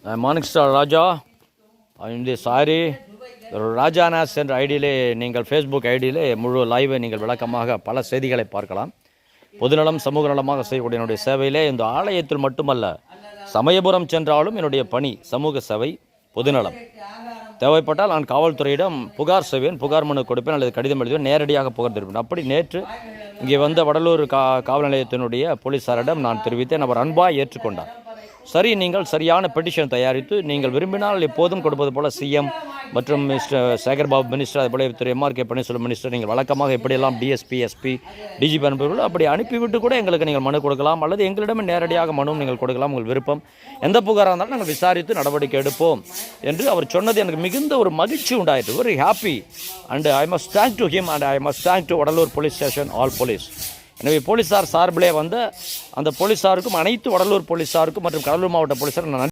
Morning star ராஜா இந்த sorry ராஜானாஸ் என்ற ஐடியிலே நீங்கள் ஃபேஸ்புக் ஐடியிலே முழு லைவை நீங்கள் விளக்கமாக பல செய்திகளை பார்க்கலாம். பொதுநலம் சமூக நலமாக செய்யக்கூடிய என்னுடைய சேவையிலே இந்த ஆலயத்தில் மட்டுமல்ல, சமயபுரம் சென்றாலும் என்னுடைய பணி சமூக சேவை, பொதுநலம். தேவைப்பட்டால் நான் காவல்துறையிடம் புகார் செய்வேன், புகார் மனு கொடுப்பேன் அல்லது கடிதம் எழுதுவேன், நேரடியாக புகார் தெரிவிப்பேன். அப்படி நேற்று இங்கே வந்த வடலூர் காவல் நிலையத்தினுடைய போலீஸாரிடம் நான் தெரிவித்தேன். அவர் அன்பாக ஏற்றுக்கொண்டார். சரி, நீங்கள் சரியான பெட்டிஷன் தயாரித்து நீங்கள் விரும்பினால் எப்போதும் கொடுப்பது போல சிஎம் மற்றும் மிஸ்டர் சேகர்பாபு மினிஸ்டர், அதுபோல திரு எம்ஆர்கே பன்னீர்செல்வம் மினிஸ்டர், நீங்கள் வழக்கமாக எப்படியெல்லாம் டிஎஸ்பி எஸ்பி டிஜிபி அனுப்புவீர்களோ அப்படி அனுப்பிவிட்டு கூட எங்களுக்கு நீங்கள் மனு கொடுக்கலாம் அல்லது எங்களிடம் நேரடியாக மனுவும் நீங்கள் கொடுக்கலாம். உங்கள் விருப்பம். எந்த புகாராக இருந்தாலும் நாங்கள் விசாரித்து நடவடிக்கை எடுப்போம் என்று அவர் சொன்னது எனக்கு மிகுந்த ஒரு மகிழ்ச்சி உண்டாயிற்று. Very happy and I must thank to him and I must thank to Vadalur police station, all police. எனவே போலீஸார் சார்பிலே வந்த அந்த போலீஸாருக்கும், அனைத்து வடலூர் போலீஸாருக்கும் மற்றும் கடலூர் மாவட்ட போலீஸாருக்கும் நான்